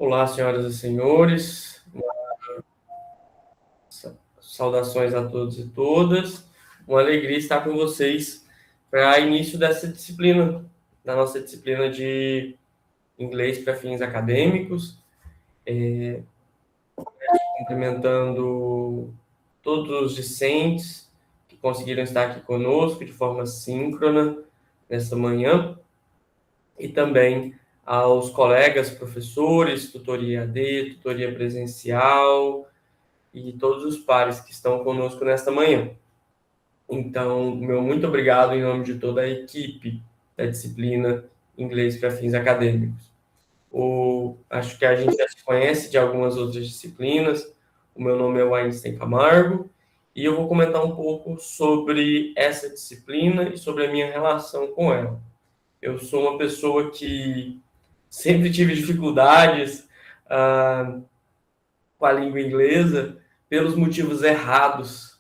Olá, senhoras e senhores. Saudações a todos e todas. Uma alegria estar com vocês para início dessa disciplina, da nossa disciplina de inglês para fins acadêmicos, cumprimentando todos os discentes que conseguiram estar aqui conosco de forma síncrona nesta manhã, e também aos colegas professores, tutoria AD, tutoria presencial, e todos os pares que estão conosco nesta manhã. Então, meu muito obrigado em nome de toda a equipe da disciplina Inglês para Fins Acadêmicos. Acho que a gente já se conhece de algumas outras disciplinas. O meu nome é Weinstein Camargo e eu vou comentar um pouco sobre essa disciplina e sobre a minha relação com ela. Eu sou uma pessoa que sempre tive dificuldades com a língua inglesa pelos motivos errados.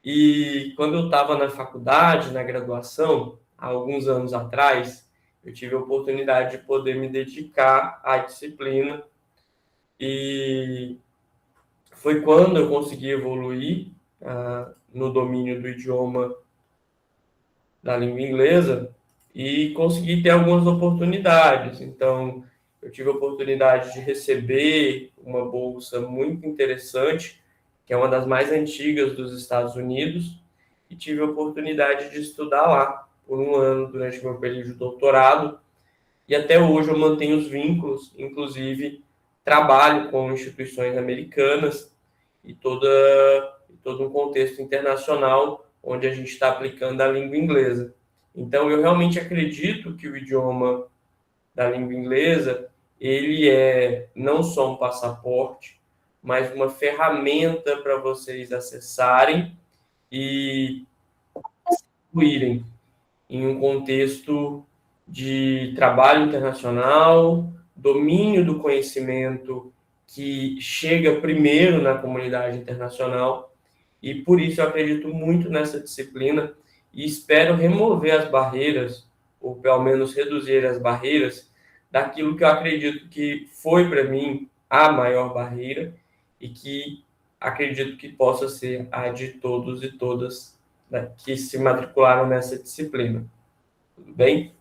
E quando eu estava na faculdade, na graduação, há alguns anos atrás, eu tive a oportunidade de poder me dedicar à disciplina e foi quando eu consegui evoluir no domínio do idioma da língua inglesa e consegui ter algumas oportunidades. Então, eu tive a oportunidade de receber uma bolsa muito interessante, que é uma das mais antigas dos Estados Unidos, e tive a oportunidade de estudar lá por um ano durante meu período de doutorado, e até hoje eu mantenho os vínculos, inclusive trabalho com instituições americanas e todo um contexto internacional onde a gente está aplicando a língua inglesa. Então, eu realmente acredito que o idioma da língua inglesa, ele é não só um passaporte, mas uma ferramenta para vocês acessarem e fluírem em um contexto de trabalho internacional, domínio do conhecimento que chega primeiro na comunidade internacional, e por isso eu acredito muito nessa disciplina e espero remover as barreiras, ou pelo menos reduzir as barreiras, daquilo que eu acredito que foi para mim a maior barreira e que acredito que possa ser a de todos e todas, né, que se matricularam nessa disciplina. Tudo bem?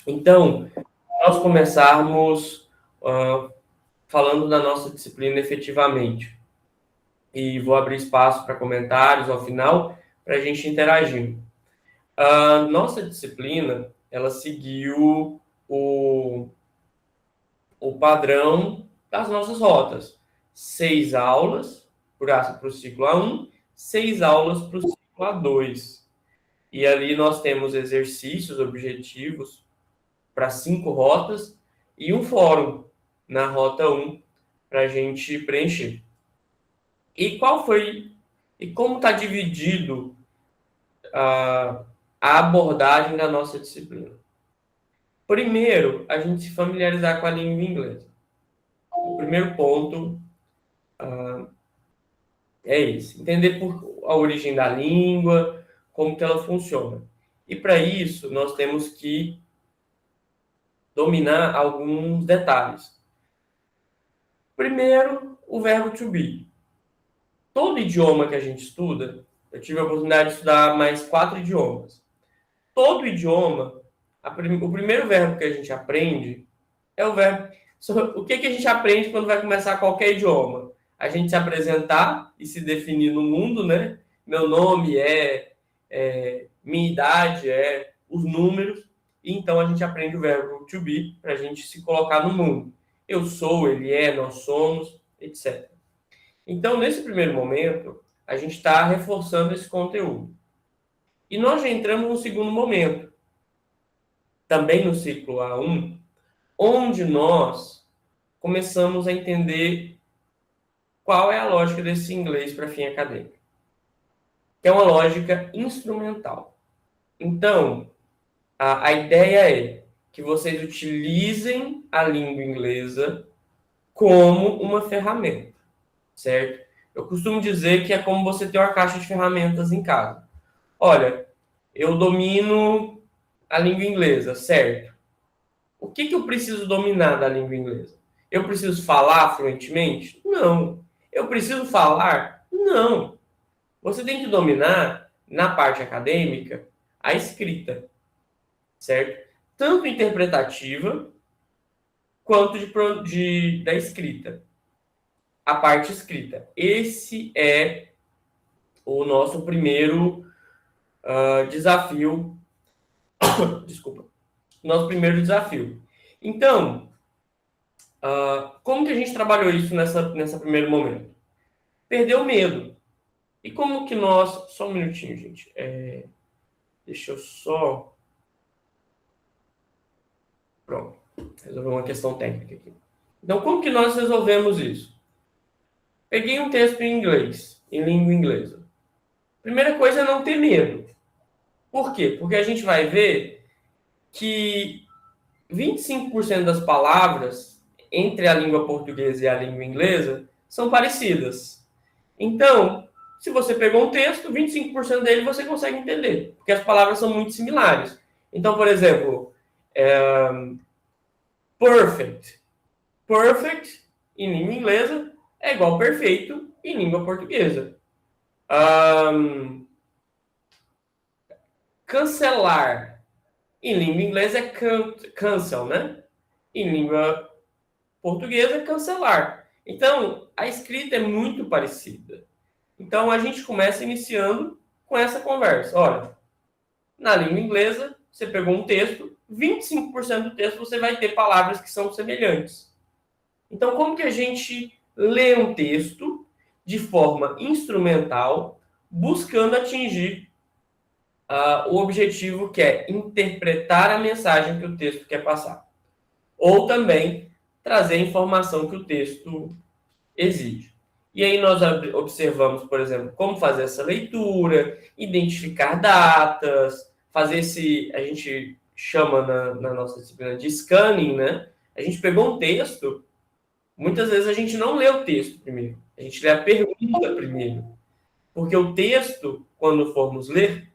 Então, nós começarmos falando da nossa disciplina efetivamente. E vou abrir espaço para comentários ao final, para a gente interagir. A nossa disciplina, ela seguiu o padrão das nossas rotas. 6 aulas para o ciclo A1, 6 aulas para o ciclo A2. E ali nós temos exercícios objetivos para 5 rotas e um fórum na rota 1 para a gente preencher. E como está dividido a abordagem da nossa disciplina? Primeiro, a gente se familiarizar com a língua inglesa. O primeiro ponto é esse: entender a origem da língua, como que ela funciona. E para isso, nós temos que dominar alguns detalhes. Primeiro, o verbo to be. Todo idioma que a gente estuda, eu tive a oportunidade de estudar mais 4 idiomas. Todo idioma, o primeiro verbo que a gente aprende é o verbo. O que a gente aprende quando vai começar qualquer idioma? A gente se apresentar e se definir no mundo, né? Meu nome minha idade é os números, e então a gente aprende o verbo to be para a gente se colocar no mundo. Eu sou, ele é, nós somos, etc. Então, nesse primeiro momento, a gente está reforçando esse conteúdo. E nós já entramos no segundo momento, também no ciclo A1, onde nós começamos a entender qual é a lógica desse inglês para fim acadêmico, que é uma lógica instrumental. Então, a ideia é que vocês utilizem a língua inglesa como uma ferramenta, certo? Eu costumo dizer que é como você ter uma caixa de ferramentas em casa. Olha, eu domino a língua inglesa, certo? O que eu preciso dominar da língua inglesa? Eu preciso falar fluentemente? Não. Eu preciso falar? Não. Você tem que dominar, na parte acadêmica, a escrita, certo? Tanto interpretativa quanto da escrita. A parte escrita. Esse é o nosso primeiro desafio. Desculpa. Nosso primeiro desafio. Então, como que a gente trabalhou isso nessa primeiro momento? Perdeu o medo. E como que nós... Só um minutinho, gente. Deixa eu só... Pronto. Resolver uma questão técnica aqui. Então, como que nós resolvemos isso? Peguei um texto em inglês, em língua inglesa. Primeira coisa é não ter medo. Por quê? Porque a gente vai ver que 25% das palavras entre a língua portuguesa e a língua inglesa são parecidas. Então, se você pegou um texto, 25% dele você consegue entender, porque as palavras são muito similares. Então, por exemplo, perfect. Perfect, em língua inglesa, é igual perfeito em língua portuguesa. Cancelar, em língua inglesa é cancel, né? Em língua portuguesa é cancelar. Então, a escrita é muito parecida. Então, a gente começa iniciando com essa conversa. Olha, na língua inglesa, você pegou um texto, 25% do texto você vai ter palavras que são semelhantes. Então, como que a gente lê um texto de forma instrumental, buscando atingir o objetivo que é interpretar a mensagem que o texto quer passar? Ou também trazer a informação que o texto exige. E aí nós observamos, por exemplo, como fazer essa leitura, identificar datas, fazer a gente chama na nossa disciplina de scanning, né? A gente pegou um texto, muitas vezes a gente não lê o texto primeiro, a gente lê a pergunta primeiro. Porque o texto, quando formos ler,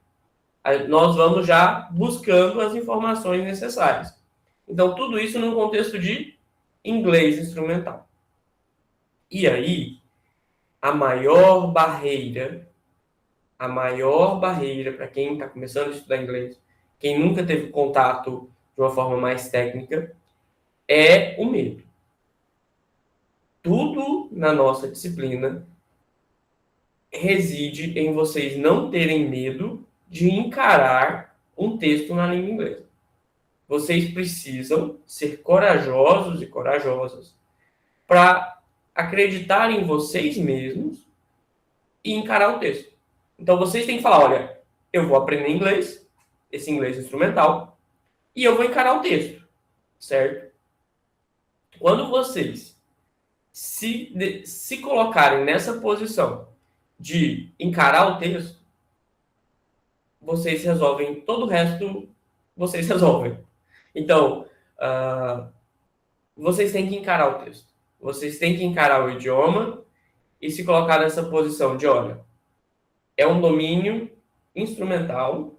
nós vamos já buscando as informações necessárias. Então, tudo isso num contexto de inglês instrumental. E aí, a maior barreira para quem está começando a estudar inglês, quem nunca teve contato de uma forma mais técnica, é o medo. Tudo na nossa disciplina reside em vocês não terem medo de encarar um texto na língua inglesa. Vocês precisam ser corajosos e corajosas para acreditar em vocês mesmos e encarar o texto. Então, vocês têm que falar, olha, eu vou aprender inglês, esse inglês instrumental, e eu vou encarar o texto, certo? Quando vocês se colocarem nessa posição de encarar o texto, vocês resolvem todo o resto, vocês resolvem. Então, vocês têm que encarar o texto. Vocês têm que encarar o idioma e se colocar nessa posição de, olha, é um domínio instrumental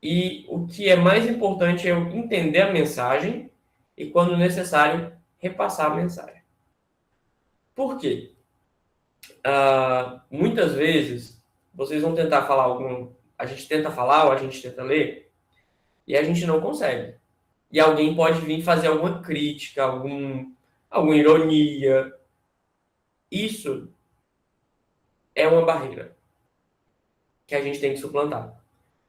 e o que é mais importante é eu entender a mensagem e, quando necessário, repassar a mensagem. Por quê? Muitas vezes, vocês vão tentar falar a gente tenta falar ou a gente tenta ler e a gente não consegue. E alguém pode vir fazer alguma crítica, alguma ironia. Isso é uma barreira que a gente tem que suplantar.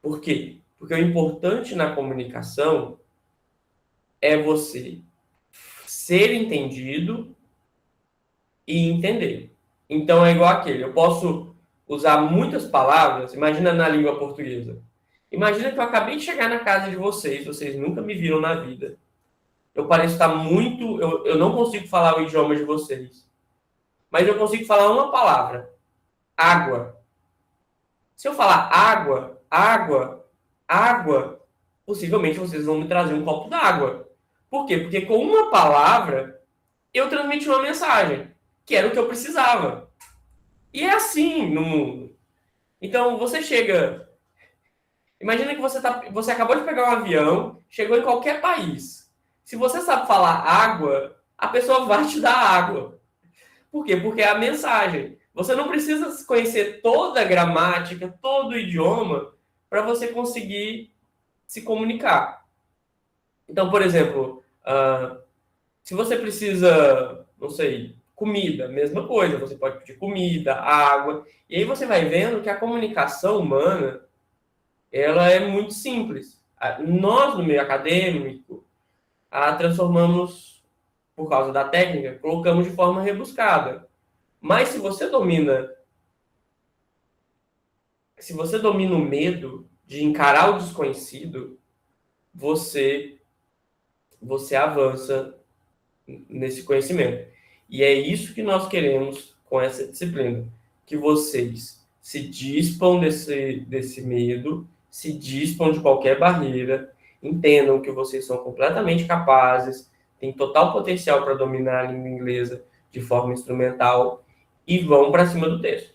Por quê? Porque o importante na comunicação é você ser entendido e entender. Então é igual aquele. Eu posso usar muitas palavras, imagina na língua portuguesa. Imagina que eu acabei de chegar na casa de vocês nunca me viram na vida. Eu pareço estar muito... Eu não consigo falar o idioma de vocês. Mas eu consigo falar uma palavra. Água. Se eu falar água, possivelmente vocês vão me trazer um copo d'água. Por quê? Porque com uma palavra eu transmiti uma mensagem, que era o que eu precisava. E é assim no mundo. Então, você chega... Imagina que você acabou de pegar um avião, chegou em qualquer país. Se você sabe falar água, a pessoa vai te dar água. Por quê? Porque é a mensagem. Você não precisa conhecer toda a gramática, todo o idioma, para você conseguir se comunicar. Então, por exemplo, se você precisa, não sei, comida, mesma coisa, você pode pedir comida, água, e aí você vai vendo que a comunicação humana, ela é muito simples. Nós, no meio acadêmico, a transformamos, por causa da técnica, colocamos de forma rebuscada. Mas se você domina o medo de encarar o desconhecido, você avança nesse conhecimento. E é isso que nós queremos com essa disciplina, que vocês se dispam desse medo, se dispam de qualquer barreira, entendam que vocês são completamente capazes, têm total potencial para dominar a língua inglesa de forma instrumental e vão para cima do texto.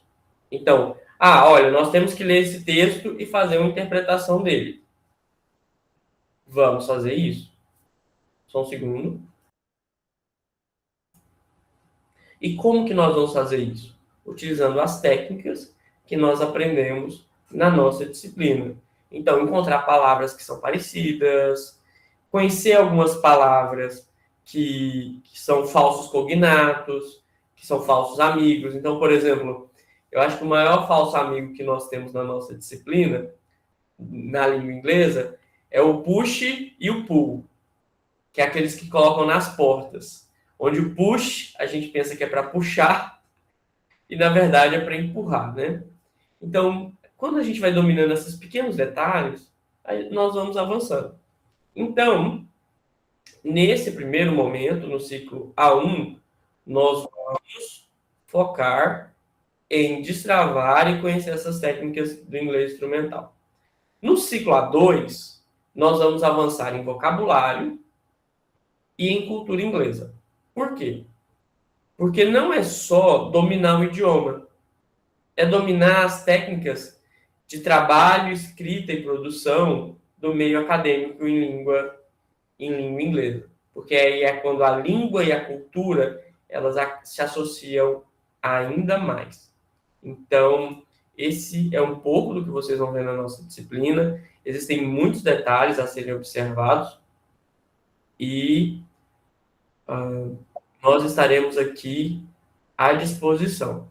Então, olha, nós temos que ler esse texto e fazer uma interpretação dele. Vamos fazer isso. Só um segundo. E como que nós vamos fazer isso? Utilizando as técnicas que nós aprendemos na nossa disciplina. Então, encontrar palavras que são parecidas, conhecer algumas palavras que são falsos cognatos, que são falsos amigos. Então, por exemplo, eu acho que o maior falso amigo que nós temos na nossa disciplina, na língua inglesa, é o push e o pull, que é aqueles que colocam nas portas. Onde o push, a gente pensa que é para puxar, e na verdade é para empurrar, né? Então, quando a gente vai dominando esses pequenos detalhes, nós vamos avançando. Então, nesse primeiro momento, no ciclo A1, nós vamos focar em destravar e conhecer essas técnicas do inglês instrumental. No ciclo A2, nós vamos avançar em vocabulário e em cultura inglesa. Por quê? Porque não é só dominar o idioma, é dominar as técnicas de trabalho, escrita e produção do meio acadêmico em língua inglesa. Porque aí é quando a língua e a cultura elas se associam ainda mais. Então, esse é um pouco do que vocês vão ver na nossa disciplina. Existem muitos detalhes a serem observados e nós estaremos aqui à disposição.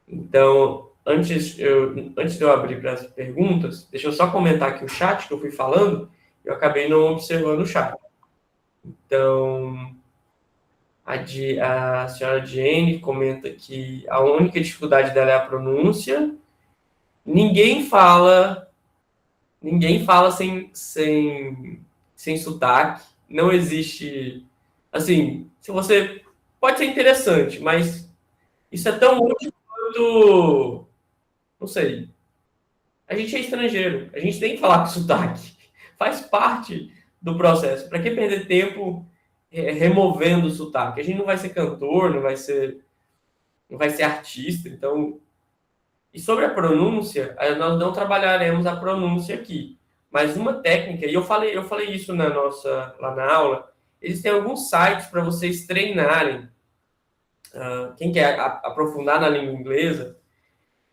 Então, antes de eu abrir para as perguntas, deixa eu só comentar aqui o chat que eu fui falando, eu acabei não observando o chat. Então, a senhora Jane comenta que a única dificuldade dela é a pronúncia. Ninguém fala sem sotaque. Não existe, assim, se você pode ser interessante, mas isso é tão útil quanto, não sei. A gente é estrangeiro, a gente tem que falar com sotaque. Faz parte do processo. Para que perder tempo removendo o sotaque? A gente não vai ser cantor, não vai ser artista, então. E sobre a pronúncia, nós não trabalharemos a pronúncia aqui. Mas uma técnica, e eu falei isso lá na aula, eles têm alguns sites para vocês treinarem. Quem quer aprofundar na língua inglesa,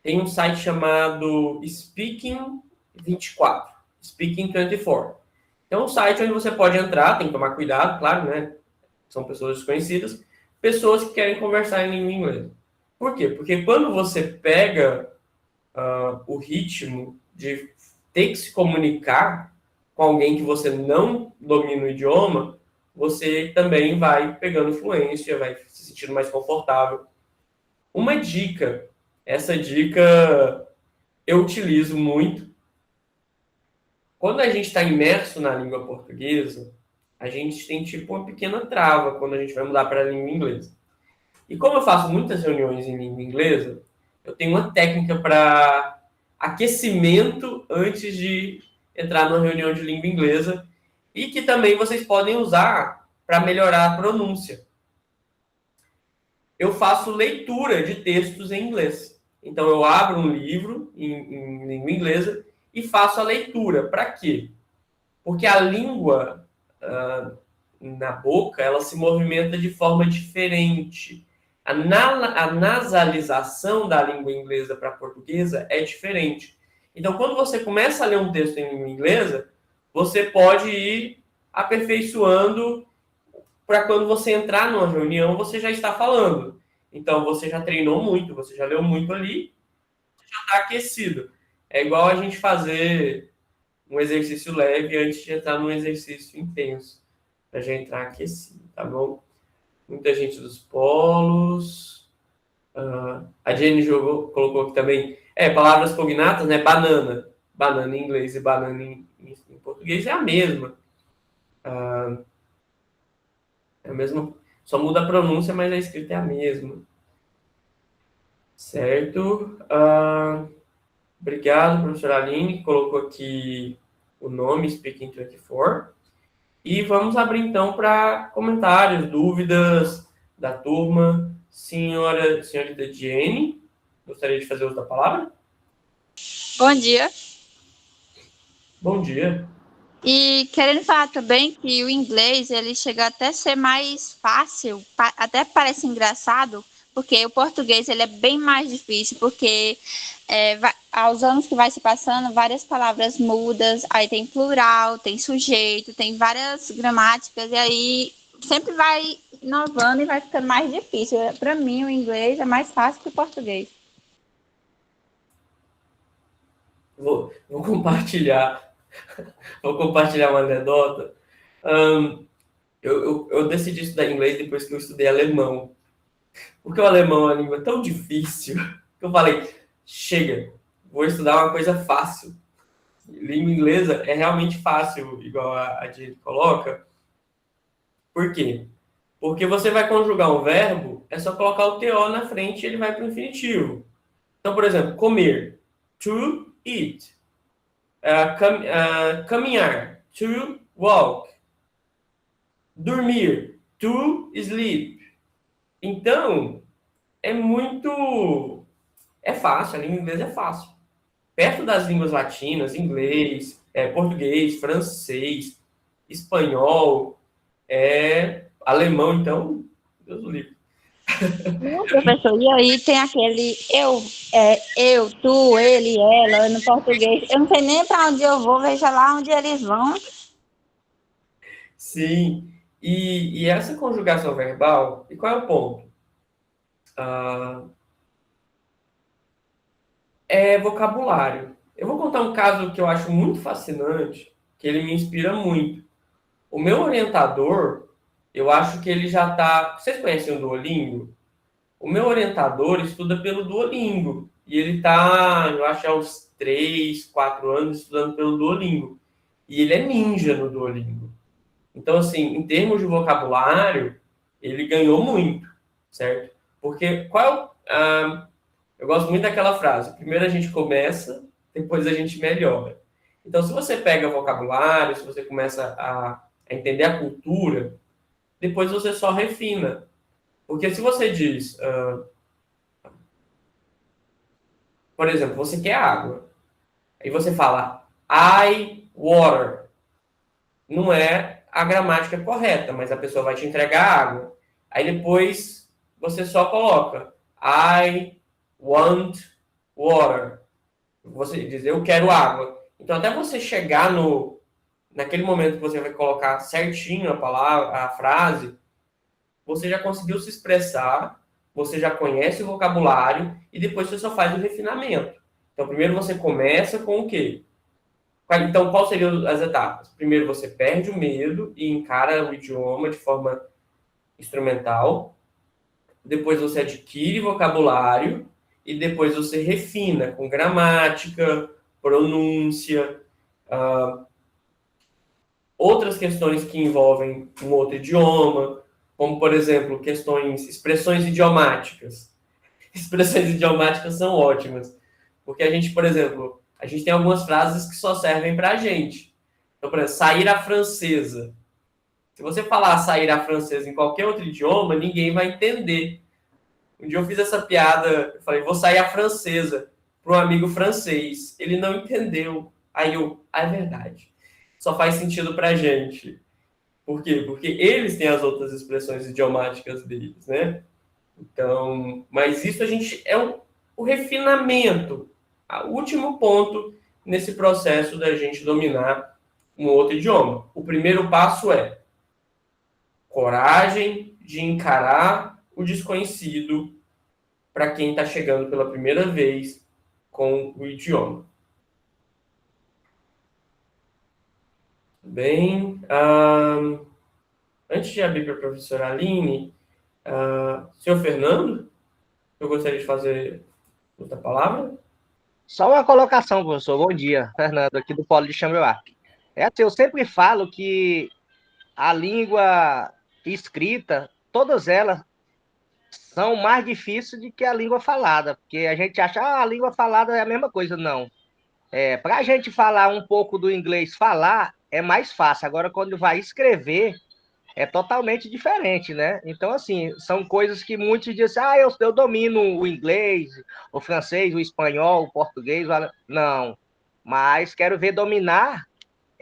tem um site chamado Speaking 24, Speaking 24. É um site onde você pode entrar, tem que tomar cuidado, claro, né? São pessoas desconhecidas, pessoas que querem conversar em língua inglesa. Por quê? Porque quando você pega o ritmo de ter que se comunicar com alguém que você não domina o idioma, você também vai pegando fluência, vai se sentindo mais confortável. Uma dica, essa dica eu utilizo muito. Quando a gente está imerso na língua portuguesa, a gente tem tipo uma pequena trava quando a gente vai mudar para a língua inglesa. E como eu faço muitas reuniões em língua inglesa, eu tenho uma técnica para aquecimento antes de entrar numa reunião de língua inglesa e que também vocês podem usar para melhorar a pronúncia. Eu faço leitura de textos em inglês. Então, eu abro um livro em língua inglesa e faço a leitura. Para quê? Porque a língua na boca, ela se movimenta de forma diferente. A nasalização da língua inglesa para a portuguesa é diferente. Então, quando você começa a ler um texto em língua inglesa, você pode ir aperfeiçoando para quando você entrar numa reunião, você já está falando. Então, você já treinou muito, você já leu muito ali, já está aquecido. É igual a gente fazer um exercício leve antes de entrar num exercício intenso, para já entrar aquecido, tá bom? Muita gente dos polos. A Jenny colocou aqui também. Palavras cognatas, né? Banana. Banana em inglês e banana em português é a mesma. É a mesma. Só muda a pronúncia, mas a escrita é a mesma. Certo? Obrigado, professora Aline, que colocou aqui o nome Speaking 24. E vamos abrir então para comentários, dúvidas da turma. Senhorita Jenny, gostaria de fazer uso da palavra? Bom dia. Bom dia. E querendo falar também que o inglês, ele chega até a ser mais fácil, até parece engraçado, porque o português ele é bem mais difícil, porque aos anos que vai se passando, várias palavras mudas, aí tem plural, tem sujeito, tem várias gramáticas, e aí sempre vai inovando e vai ficando mais difícil. Para mim, o inglês é mais fácil que o português. Vou compartilhar. Vou compartilhar uma anedota. Eu decidi estudar inglês depois que eu estudei alemão. Porque o alemão é uma língua tão difícil que eu falei, chega, vou estudar uma coisa fácil. Língua inglesa é realmente fácil, igual a gente coloca. Por quê? Porque você vai conjugar um verbo, é só colocar o TO na frente e ele vai para o infinitivo. Então, por exemplo, comer, to eat. Caminhar, to walk. Dormir, to sleep. Então, é fácil, a língua inglesa é fácil. Perto das línguas latinas, inglês, português, francês, espanhol, alemão, então, Deus do livre. Não, professor, e aí tem aquele eu, tu, ele, ela, no português. Eu não sei nem para onde eu vou, veja lá onde eles vão. Sim, e essa conjugação verbal, e qual é o ponto? É vocabulário. Eu vou contar um caso que eu acho muito fascinante, que ele me inspira muito. O meu orientador, eu acho que ele já está. Vocês conhecem o Duolingo? O meu orientador estuda pelo Duolingo. E ele está, eu acho, há uns 3, 4 anos estudando pelo Duolingo. E ele é ninja no Duolingo. Então, assim, em termos de vocabulário, ele ganhou muito, certo? Porque eu gosto muito daquela frase: primeiro a gente começa, depois a gente melhora. Então, se você pega vocabulário, se você começa a entender a cultura, depois você só refina. Porque se você diz, por exemplo, você quer água, aí você fala I water. Não é a gramática correta, mas a pessoa vai te entregar água. Aí depois você só coloca I want water. Você diz, eu quero água. Então, até você chegar naquele momento que você vai colocar certinho a palavra, a frase, você já conseguiu se expressar, você já conhece o vocabulário e depois você só faz o refinamento. Então, primeiro você começa com o quê? Então, quais seriam as etapas? Primeiro você perde o medo e encara o idioma de forma instrumental. Depois você adquire vocabulário e depois você refina com gramática, pronúncia, outras questões que envolvem um outro idioma, como, por exemplo, expressões idiomáticas. Expressões idiomáticas são ótimas, porque a gente, por exemplo, a gente tem algumas frases que só servem para a gente. Então, por exemplo, sair à francesa. Se você falar sair à francesa em qualquer outro idioma, ninguém vai entender. Um dia eu fiz essa piada, eu falei, vou sair à francesa para um amigo francês. Ele não entendeu. Aí é verdade. Só faz sentido para a gente. Por quê? Porque eles têm as outras expressões idiomáticas deles, né? Então, mas isso a gente é o refinamento, o último ponto nesse processo da gente dominar um outro idioma. O primeiro passo é coragem de encarar o desconhecido para quem está chegando pela primeira vez com o idioma. Bem, antes de abrir para a professora Aline, senhor Fernando, eu gostaria de fazer outra palavra. Só uma colocação, professor. Bom dia, Fernando, aqui do Polo de Xambioá. É assim, eu sempre falo que a língua escrita, todas elas são mais difíceis do que a língua falada, porque a gente acha, a língua falada é a mesma coisa. Não. Para a gente falar um pouco do inglês falar, é mais fácil. Agora, quando vai escrever, é totalmente diferente, né? Então, assim, são coisas que muitos dizem, eu domino o inglês, o francês, o espanhol, o português, não. Mas quero ver dominar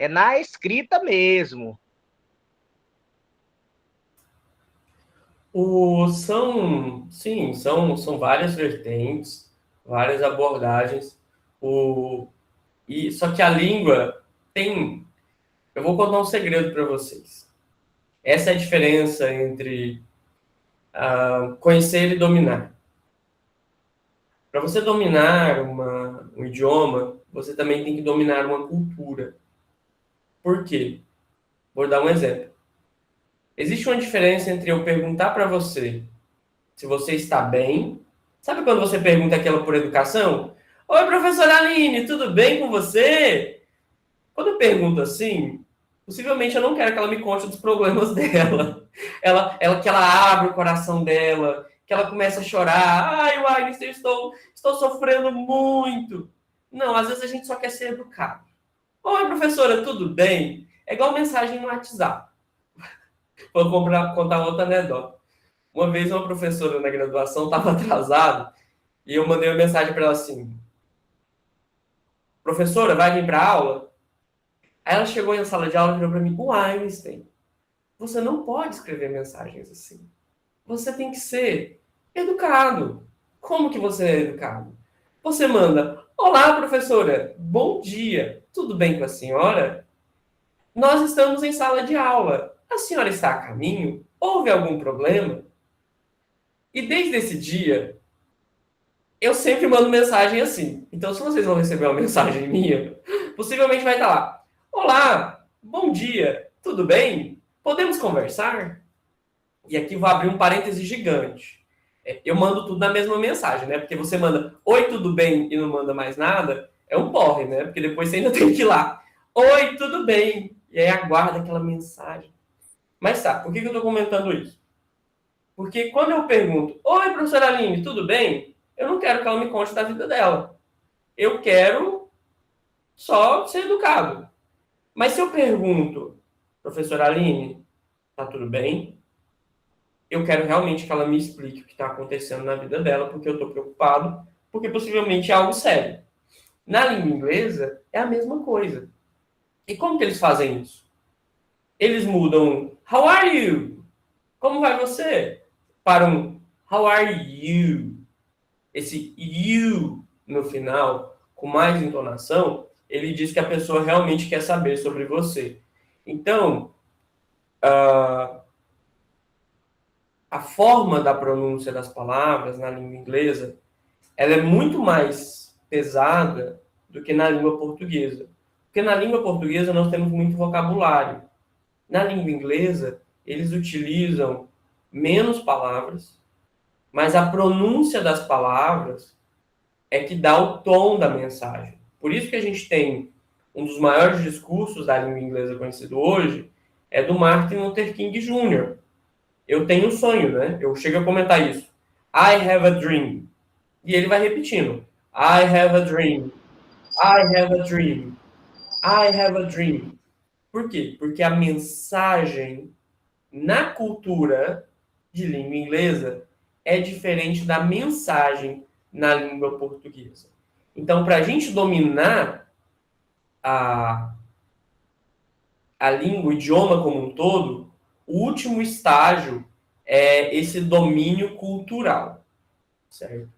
na escrita mesmo. São várias vertentes, várias abordagens. Só que a língua tem. Eu vou contar um segredo para vocês. Essa é a diferença entre conhecer e dominar. Para você dominar um idioma, você também tem que dominar uma cultura. Por quê? Vou dar um exemplo. Existe uma diferença entre eu perguntar para você se você está bem. Sabe quando você pergunta aquilo por educação? Oi, professora Aline, tudo bem com você? Quando eu pergunto assim, possivelmente eu não quero que ela me conte dos problemas dela. Que ela abre o coração dela, que ela começa a chorar. Ai, Wagner, estou sofrendo muito. Não, às vezes a gente só quer ser educado. Oi, professora, tudo bem? É igual mensagem no WhatsApp. Vou contar outra anedota. Uma vez uma professora na graduação estava atrasada e eu mandei uma mensagem para ela assim: professora, vai vir para a aula? Aí ela chegou na sala de aula e virou para mim: o Einstein, você não pode escrever mensagens assim. Você tem que ser educado. Como que você é educado? Você manda: olá, professora, bom dia, tudo bem com a senhora? Nós estamos em sala de aula. A senhora está a caminho? Houve algum problema? E desde esse dia, eu sempre mando mensagem assim. Então, se vocês vão receber uma mensagem minha, possivelmente vai estar lá: olá, bom dia, tudo bem? Podemos conversar? E aqui vou abrir um parêntese gigante. Eu mando tudo na mesma mensagem, né? Porque você manda oi, tudo bem e não manda mais nada, é um porre, né? Porque depois você ainda tem que ir lá: oi, tudo bem? E aí aguarda aquela mensagem. Mas tá, por que eu estou comentando isso? Porque quando eu pergunto: oi, professora Aline, tudo bem? Eu não quero que ela me conte da vida dela. Eu quero só ser educado. Mas se eu pergunto: professora Aline, tá tudo bem? Eu quero realmente que ela me explique o que está acontecendo na vida dela, porque eu estou preocupado, porque possivelmente é algo sério. Na língua inglesa, é a mesma coisa. E como que eles fazem isso? Eles mudam how are you? Como vai você? Para um how are you? Esse you no final, com mais entonação, ele diz que a pessoa realmente quer saber sobre você. Então, a forma da pronúncia das palavras na língua inglesa, ela é muito mais pesada do que na língua portuguesa. Porque na língua portuguesa nós temos muito vocabulário. Na língua inglesa, eles utilizam menos palavras, mas a pronúncia das palavras é que dá o tom da mensagem. Por isso que a gente tem um dos maiores discursos da língua inglesa conhecido hoje, é do Martin Luther King Jr. Eu tenho um sonho, né? Eu chego a comentar isso. I have a dream. E ele vai repetindo. I have a dream. I have a dream. I have a dream. Por quê? Porque a mensagem na cultura de língua inglesa é diferente da mensagem na língua portuguesa. Então, para a gente dominar a língua, o idioma como um todo, o último estágio é esse domínio cultural, certo?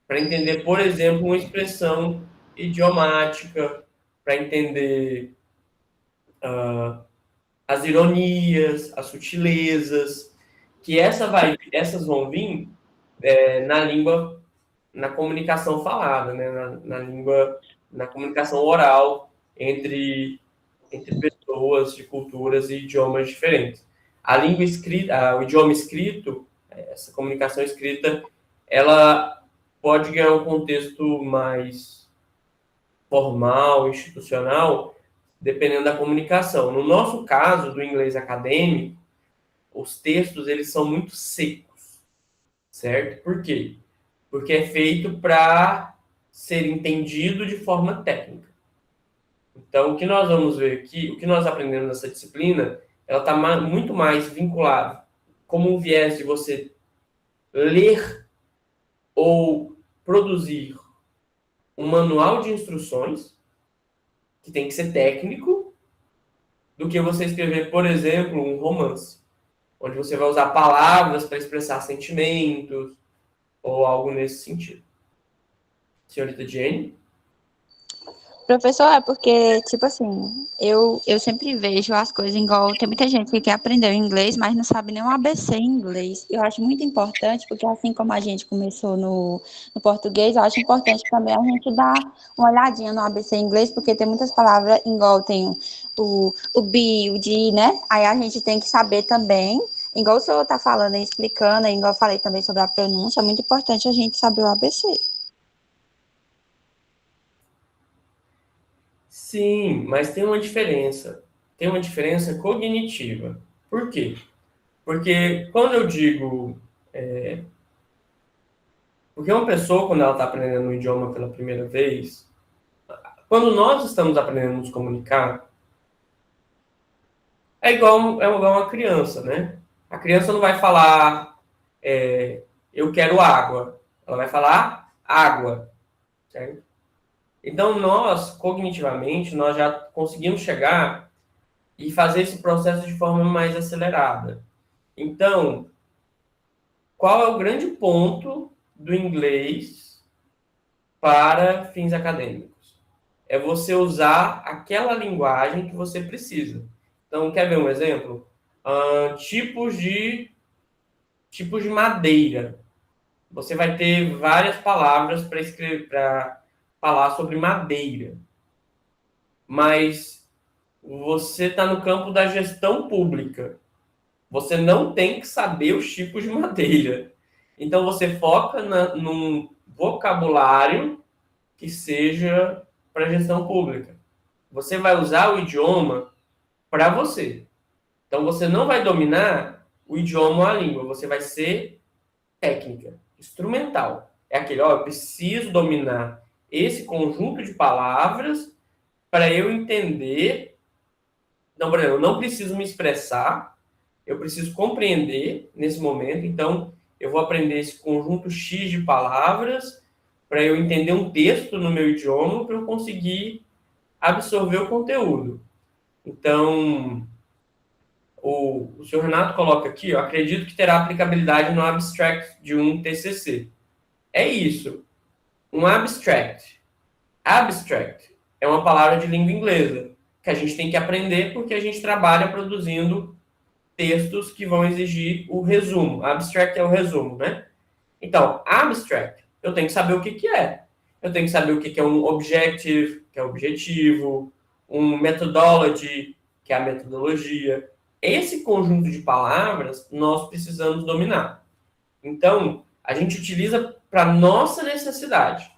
Para entender, por exemplo, uma expressão idiomática, para entender as ironias, as sutilezas, que essas vão vir na língua, na comunicação falada, né? Na língua, na comunicação oral entre pessoas de culturas e idiomas diferentes. A língua escrita, o idioma escrito, essa comunicação escrita, ela pode ganhar um contexto mais formal, institucional, dependendo da comunicação. No nosso caso, do inglês acadêmico, os textos eles são muito secos, certo? Por quê? Porque é feito para ser entendido de forma técnica. Então, o que nós vamos ver aqui, o que nós aprendemos nessa disciplina, ela está muito mais vinculada como um viés de você ler ou produzir um manual de instruções, que tem que ser técnico, do que você escrever, por exemplo, um romance, onde você vai usar palavras para expressar sentimentos ou algo nesse sentido. Senhorita Jane? Professor, é porque, tipo assim, eu sempre vejo as coisas igual. Tem muita gente que quer aprender inglês, mas não sabe nem o ABC em inglês. Eu acho muito importante, porque assim como a gente começou no português, eu acho importante também a gente dar uma olhadinha no ABC em inglês, porque tem muitas palavras, igual tem o be, o de, né? Aí a gente tem que saber também, igual o senhor tá falando e explicando, igual eu falei também sobre a pronúncia, é muito importante a gente saber o ABC. Sim, mas tem uma diferença. Tem uma diferença cognitiva. Por quê? Porque quando eu digo. Porque uma pessoa, quando ela está aprendendo um idioma pela primeira vez, quando nós estamos aprendendo a nos comunicar, é igual uma criança, né? A criança não vai falar, eu quero água. Ela vai falar água, certo? Então, nós, cognitivamente, nós já conseguimos chegar e fazer esse processo de forma mais acelerada. Então, qual é o grande ponto do inglês para fins acadêmicos? É você usar aquela linguagem que você precisa. Então, quer ver um exemplo? Tipos de madeira. Você vai ter várias palavras para escrever, para falar sobre madeira. Mas você está no campo da gestão pública. Você não tem que saber os tipos de madeira. Então, você foca num vocabulário que seja para gestão pública. Você vai usar o idioma para você. Então, você não vai dominar o idioma ou a língua. Você vai ser técnica, instrumental. É aquele, eu preciso dominar esse conjunto de palavras para eu entender. Não, por exemplo, eu não preciso me expressar, eu preciso compreender nesse momento. Então, eu vou aprender esse conjunto X de palavras para eu entender um texto no meu idioma, para eu conseguir absorver o conteúdo. Então, o senhor Renato coloca aqui, eu acredito que terá aplicabilidade no abstract de um TCC. É isso, um abstract. Abstract é uma palavra de língua inglesa, que a gente tem que aprender porque a gente trabalha produzindo textos que vão exigir o resumo. Abstract é o resumo, né? Então, abstract, eu tenho que saber o que é. Eu tenho que saber o que é um objective, que é o objetivo, um methodology, que é a metodologia. Esse conjunto de palavras nós precisamos dominar. Então, a gente utiliza para nossa necessidade.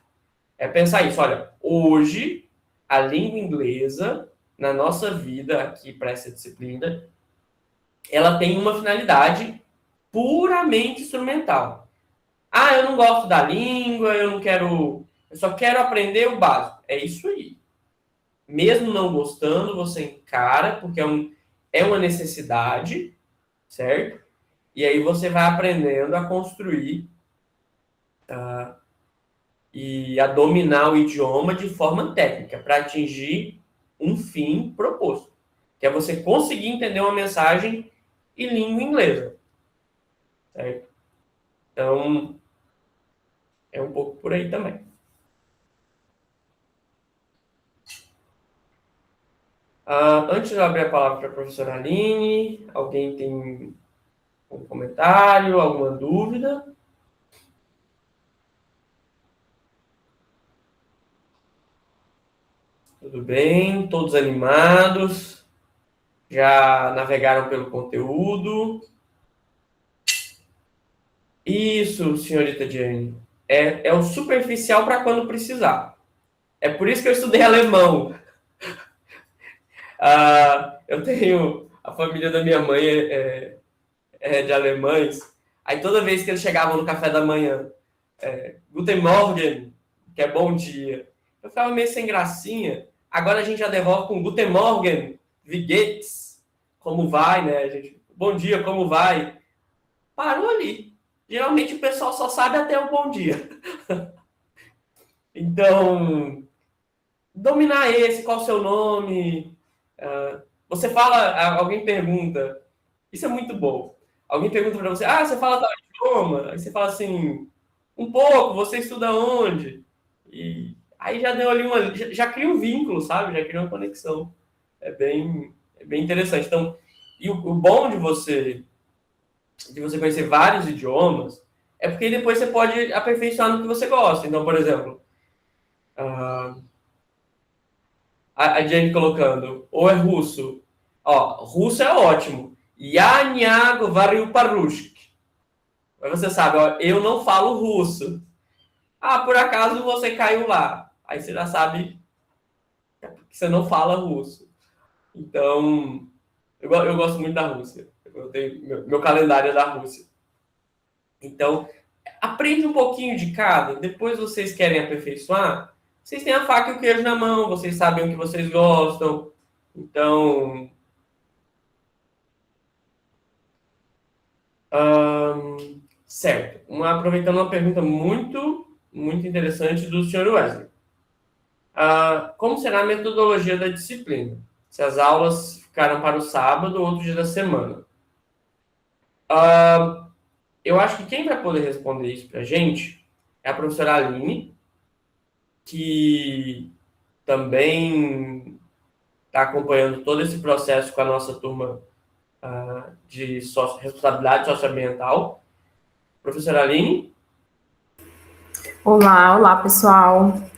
É pensar isso, olha, hoje a língua inglesa, na nossa vida aqui para essa disciplina, ela tem uma finalidade puramente instrumental. Ah, eu não gosto da língua, eu só quero aprender o básico. É isso aí. Mesmo não gostando, você encara, porque é uma necessidade, certo? E aí você vai aprendendo a construir e a dominar o idioma de forma técnica, para atingir um fim proposto. que é você conseguir entender uma mensagem em língua inglesa, certo? Então, é um pouco por aí também. Antes de eu abrir a palavra para a professora Aline, alguém tem um comentário, alguma dúvida? Tudo bem? Todos animados? Já navegaram pelo conteúdo? Isso, senhorita Jane. É o superficial para quando precisar. É por isso que eu estudei alemão. Eu tenho... A família da minha mãe é de alemães. Aí toda vez que eles chegavam no café da manhã, Guten Morgen, que é bom dia, eu ficava meio sem gracinha. Agora a gente já devolve com Guten Morgen, wie geht's? Como vai, né? Bom dia, como vai? Parou ali. Geralmente o pessoal só sabe até o bom dia. Então, dominar esse, qual o seu nome? Você fala, alguém pergunta, isso é muito bom. Alguém pergunta para você, você fala tal idioma? Aí você fala assim, um pouco, você estuda onde? E aí já deu ali já cria um vínculo, sabe? Já cria uma conexão. É bem interessante. Então, e o bom de você conhecer vários idiomas é porque depois você pode aperfeiçoar no que você gosta. Então, por exemplo, a Jane colocando, ou é russo. Ó, russo é ótimo. Я не говорю по-русски. Mas você sabe, ó, eu não falo russo. Por acaso você caiu lá. Aí você já sabe que você não fala russo. Então, eu gosto muito da Rússia. Eu tenho, meu calendário é da Rússia. Então, aprende um pouquinho de cada. Depois vocês querem aperfeiçoar. Vocês têm a faca e o queijo na mão. Vocês sabem o que vocês gostam. Então, certo. Aproveitando uma pergunta muito, muito interessante do Sr. Wesley. Como será a metodologia da disciplina? Se as aulas ficaram para o sábado ou outro dia da semana? Eu acho que quem vai poder responder isso para a gente é a professora Aline, que também está acompanhando todo esse processo com a nossa turma de responsabilidade socioambiental. Professora Aline? Olá, pessoal.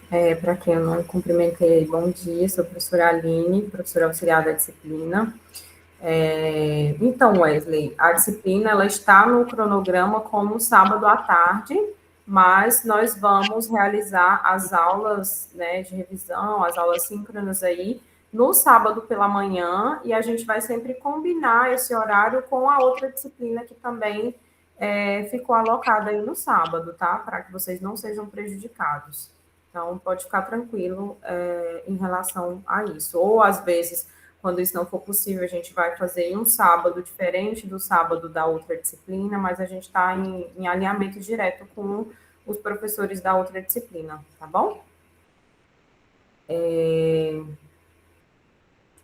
Para quem eu não cumprimentei, bom dia. Sou a professora Aline, professora auxiliar da disciplina. Então, Wesley, a disciplina ela está no cronograma como sábado à tarde, mas nós vamos realizar as aulas, né, de revisão, as aulas síncronas aí, no sábado pela manhã, e a gente vai sempre combinar esse horário com a outra disciplina que também ficou alocada aí no sábado, tá? Para que vocês não sejam prejudicados. Então, pode ficar tranquilo em relação a isso. Ou, às vezes, quando isso não for possível, a gente vai fazer um sábado diferente do sábado da outra disciplina, mas a gente está em alinhamento direto com os professores da outra disciplina, tá bom?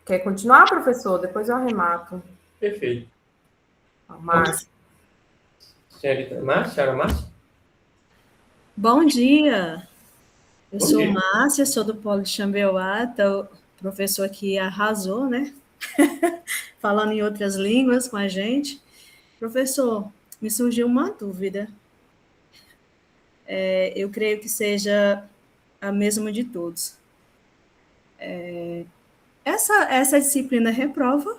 Quer continuar, professor? Depois eu arremato. Perfeito. Márcia. Senhora Márcia? Bom dia. Eu Bom sou dia. Márcia, sou do Polo de Xambeuá, então, o professor aqui arrasou, né? Falando em outras línguas com a gente. Professor, me surgiu uma dúvida. Eu creio que seja a mesma de todos. Essa disciplina reprova?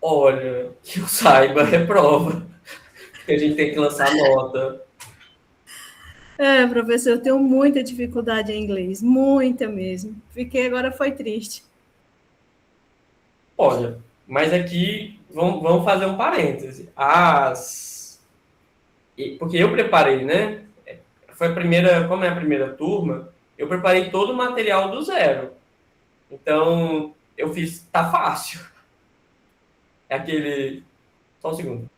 Olha, que eu saiba, reprova. A gente tem que lançar nota. Professor, eu tenho muita dificuldade em inglês, muita mesmo. Agora foi triste. Olha, mas aqui vamos fazer um parêntese. Porque eu preparei, né? Como é a primeira turma, eu preparei todo o material do zero. Então, eu fiz, tá fácil. Só um segundo.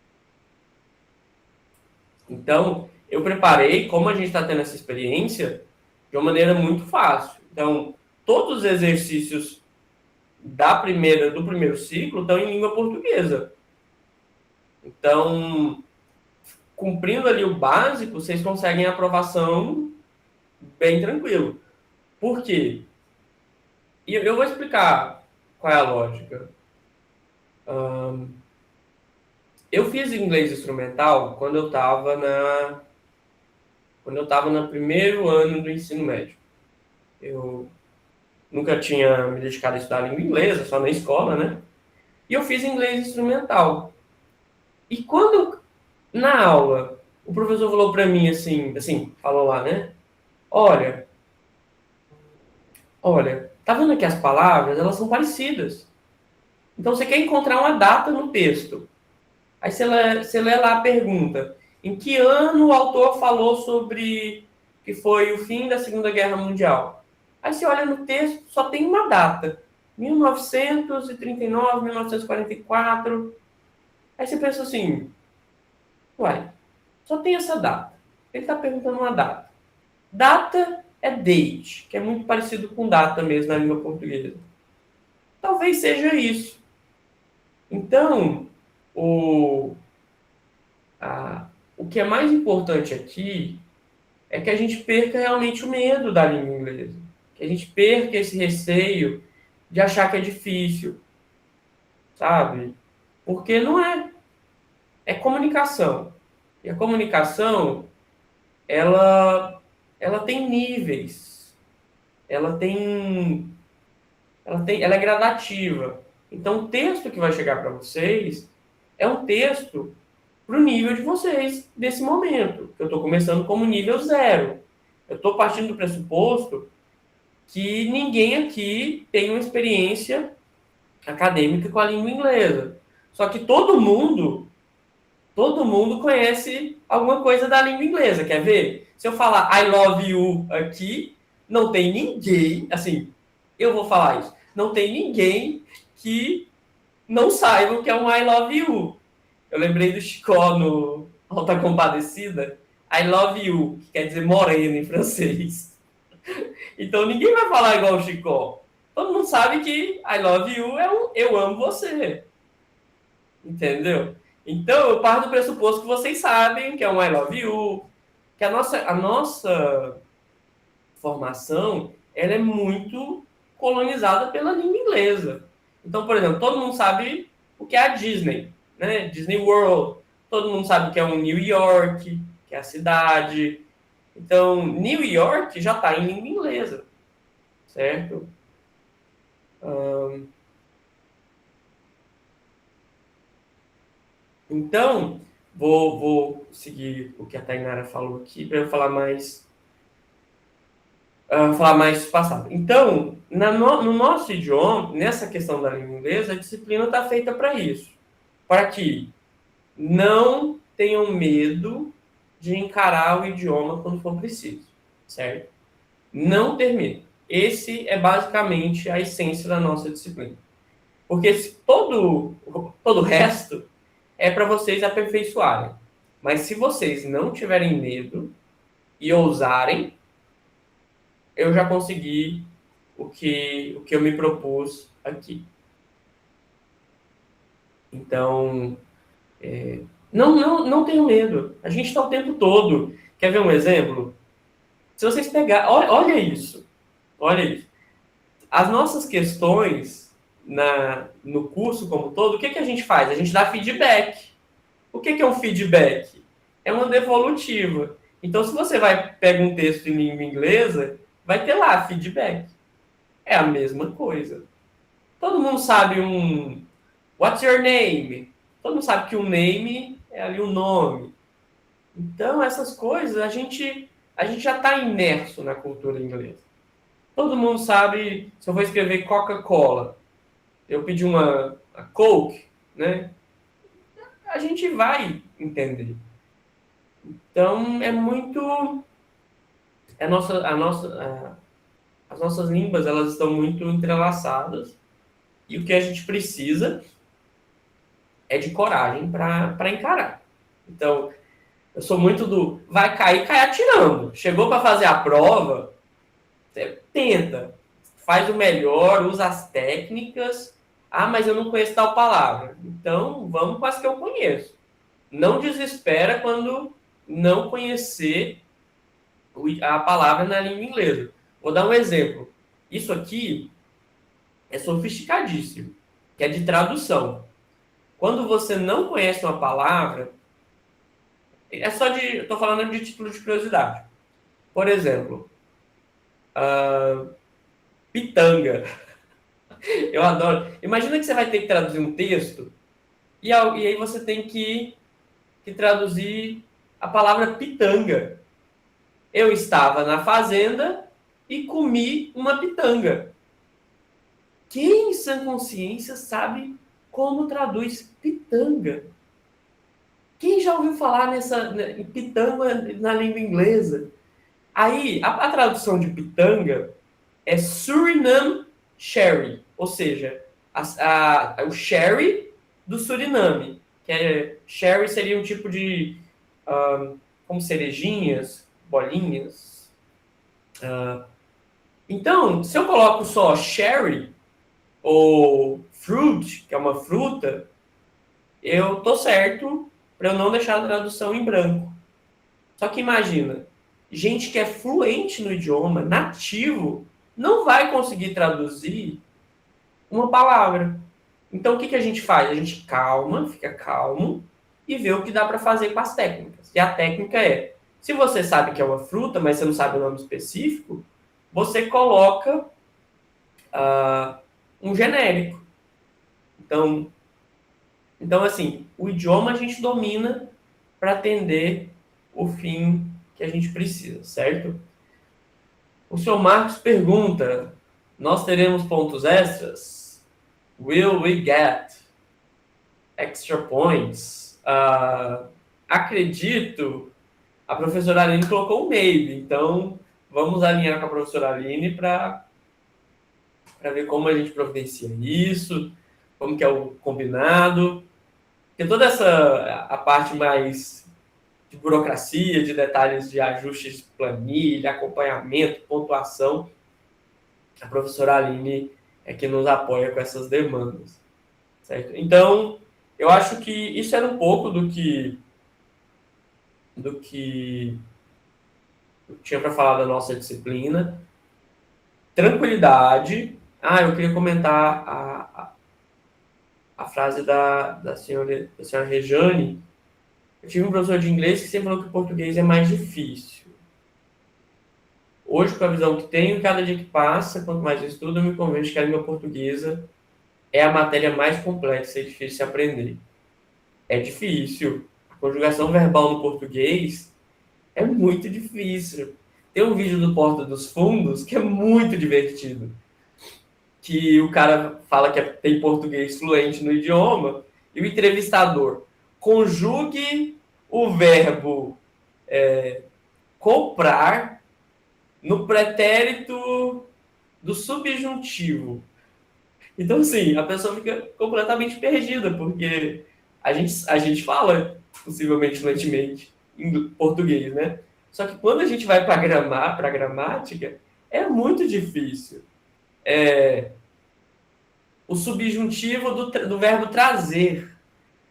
Então, eu preparei, como a gente está tendo essa experiência, de uma maneira muito fácil. Então, todos os exercícios do primeiro ciclo estão em língua portuguesa. Então, cumprindo ali o básico, vocês conseguem a aprovação bem tranquilo. Por quê? E eu vou explicar qual é a lógica. Eu fiz inglês instrumental quando eu estava no primeiro ano do ensino médio. Eu nunca tinha me dedicado a estudar língua inglesa, só na escola, né? E eu fiz inglês instrumental. E quando, na aula, o professor falou para mim assim, falou lá, né? Olha, tá vendo aqui as palavras? Elas são parecidas. Então, você quer encontrar uma data no texto. Aí você lê lá a pergunta. Em que ano o autor falou sobre que foi o fim da Segunda Guerra Mundial? Aí você olha no texto, só tem uma data. 1939, 1944. Aí você pensa assim, uai, só tem essa data. Ele está perguntando uma data. Data é date, que é muito parecido com data mesmo na língua portuguesa. Talvez seja isso. Então, o que é mais importante aqui é que a gente perca realmente o medo da língua inglesa. Que a gente perca esse receio de achar que é difícil. Sabe? Porque não é. É comunicação. E a comunicação, ela tem níveis. Ela é gradativa. Então, o texto que vai chegar para vocês é um texto para o nível de vocês desse momento. Eu estou começando como nível 0. Eu estou partindo do pressuposto que ninguém aqui tem uma experiência acadêmica com a língua inglesa. Só que todo mundo conhece alguma coisa da língua inglesa. Quer ver? Se eu falar I love you aqui, não tem ninguém, assim, eu vou falar isso, não tem ninguém que não saiba o que é um I love you. Eu lembrei do Chicó no Alta Compadecida, I love you, que quer dizer moreno em francês. Então ninguém vai falar igual o Chicó. Todo mundo sabe que I love you é eu amo você. Entendeu? Então eu parto do pressuposto que vocês sabem que é um I love you, que a nossa formação ela é muito colonizada pela língua inglesa. Então, por exemplo, todo mundo sabe o que é a Disney, né? Disney World. Todo mundo sabe o que é um New York, que é a cidade. Então, New York já está em língua inglesa, certo? Então, vou seguir o que a Tainara falou aqui para eu falar mais passado. Então, no nosso idioma, nessa questão da língua inglesa, a disciplina está feita para isso. Para que não tenham medo de encarar o idioma quando for preciso. Certo? Não ter medo. Esse é basicamente a essência da nossa disciplina. Porque todo o resto é para vocês aperfeiçoarem. Mas se vocês não tiverem medo e ousarem, eu já consegui o que eu me propus aqui. Então, não tenham medo. A gente está o tempo todo. Quer ver um exemplo? Se vocês pegarem... Olha isso. Olha isso. As nossas questões no curso como todo, o que a gente faz? A gente dá feedback. O que é um feedback? É uma devolutiva. Então, se você pega um texto em língua inglesa, vai ter lá feedback. É a mesma coisa. Todo mundo sabe What's your name? Todo mundo sabe que o name é ali o nome. Então, essas coisas, a gente já está imerso na cultura inglesa. Todo mundo sabe, se eu vou escrever Coca-Cola, eu pedi uma Coke, né? A gente vai entender. Então, é muito... As nossas línguas, elas estão muito entrelaçadas. E o que a gente precisa é de coragem para encarar. Então, eu sou muito cai atirando. Chegou para fazer a prova, você tenta. faz o melhor, usa as técnicas. Ah, mas eu não conheço tal palavra. Então, vamos com as que eu conheço. Não desespera quando não conhecer a palavra na língua inglesa. Vou dar um exemplo. Isso aqui é sofisticadíssimo, que é de tradução. Quando você não conhece uma palavra, estou falando de título de curiosidade. Por exemplo, pitanga. Eu adoro. Imagina que você vai ter que traduzir um texto e aí você tem que traduzir a palavra pitanga. Eu estava na fazenda e comi uma pitanga. Quem em sã consciência sabe como traduz pitanga? Quem já ouviu falar em pitanga na língua inglesa? Aí, a tradução de pitanga é Suriname Sherry, ou seja, o sherry do Suriname. Sherry seria um tipo de, como cerejinhas, bolinhas. Então, se eu coloco só sherry ou fruit, que é uma fruta, eu tô certo para eu não deixar a tradução em branco. Só que imagina, gente que é fluente no idioma, nativo, não vai conseguir traduzir uma palavra. Então, o que a gente faz? A gente fica calmo e vê o que dá para fazer com as técnicas. E a técnica é, se você sabe que é uma fruta, mas você não sabe o nome específico, você coloca um genérico. Então, assim, o idioma a gente domina para atender o fim que a gente precisa, certo? O senhor Marcos pergunta, nós teremos pontos extras? Will we get extra points? Acredito, a professora Aline colocou um maybe, então vamos alinhar com a professora Aline para ver como a gente providencia isso, como que é o combinado. Porque toda a parte mais de burocracia, de detalhes de ajustes de planilha, acompanhamento, pontuação, a professora Aline é que nos apoia com essas demandas. Certo? Então, eu acho que isso era um pouco do que eu tinha para falar da nossa disciplina. Tranquilidade. Eu queria comentar a frase da senhora Rejane. Eu tive um professor de inglês que sempre falou que o português é mais difícil. Hoje, com a visão que tenho, cada dia que passa, quanto mais eu estudo, eu me convenço que a língua portuguesa é a matéria mais complexa e difícil de aprender. É difícil. A conjugação verbal no português é muito difícil. Tem um vídeo do Porta dos Fundos que é muito divertido. Que o cara fala que tem português fluente no idioma e o entrevistador conjugue o verbo comprar no pretérito do subjuntivo. Então, assim, a pessoa fica completamente perdida, porque a gente fala, possivelmente, fluentemente, em português, né? Só que quando a gente vai para a gramática, é muito difícil. O subjuntivo do verbo trazer.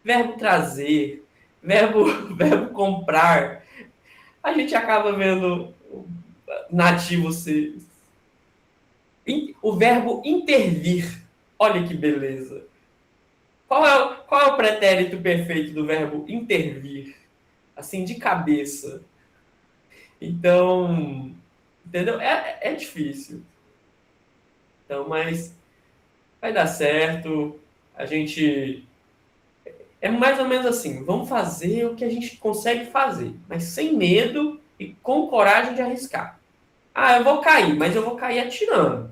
Verbo trazer, verbo comprar. A gente acaba vendo nativo ser. O verbo intervir. Olha que beleza. Qual é o pretérito perfeito do verbo intervir? Assim, de cabeça. Então, entendeu? É difícil. Então, mas vai dar certo. A gente... É mais ou menos assim, vamos fazer o que a gente consegue fazer, mas sem medo e com coragem de arriscar. Eu vou cair, mas eu vou cair atirando.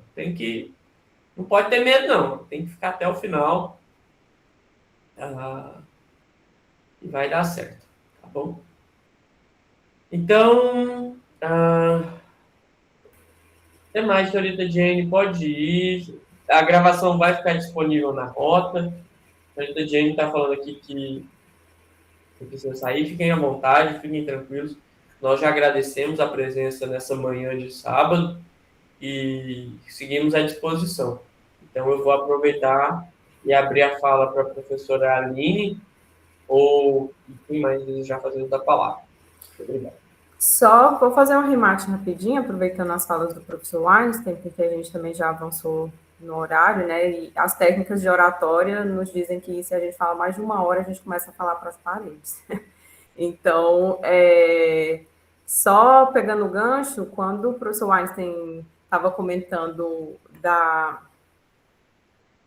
Não pode ter medo, não. Tem que ficar até o final. E vai dar certo, tá bom? Então, até mais, senhorita Jane, pode ir. A gravação vai ficar disponível na rota. A senhorita Jane está falando aqui que precisa sair. Fiquem à vontade, fiquem tranquilos. Nós já agradecemos a presença nessa manhã de sábado. e seguimos à disposição. Então, eu vou aproveitar e abrir a fala para a professora Aline, ou quem mais desejar fazer uso da palavra. Obrigado. Só vou fazer um remate rapidinho, aproveitando as falas do professor Einstein, porque a gente também já avançou no horário, né? E as técnicas de oratória nos dizem que se a gente fala mais de 1 hora, a gente começa a falar para as paredes. Então, só pegando o gancho, quando o professor Einstein estava comentando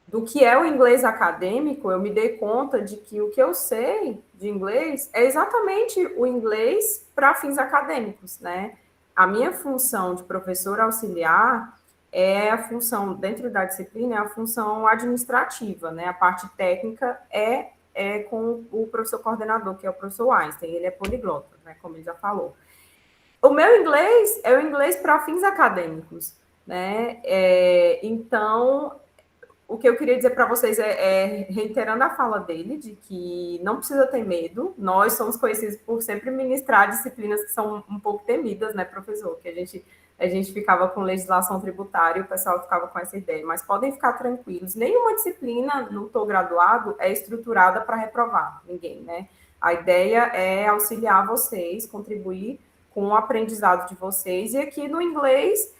do que é o inglês acadêmico, eu me dei conta de que o que eu sei de inglês é exatamente o inglês para fins acadêmicos, né? A minha função de professor auxiliar é a função, dentro da disciplina, é a função administrativa, né? A parte técnica é com o professor coordenador, que é o professor Einstein, ele é poliglota, né? Como ele já falou. O meu inglês é o inglês para fins acadêmicos, né? Então, o que eu queria dizer para vocês reiterando a fala dele, de que não precisa ter medo. Nós somos conhecidos por sempre ministrar disciplinas que são um pouco temidas, né, professor? Que a gente ficava com legislação tributária e o pessoal ficava com essa ideia. Mas podem ficar tranquilos. Nenhuma disciplina no Tô Graduado é estruturada para reprovar ninguém, né? A ideia é auxiliar vocês, contribuir com o aprendizado de vocês. E aqui no inglês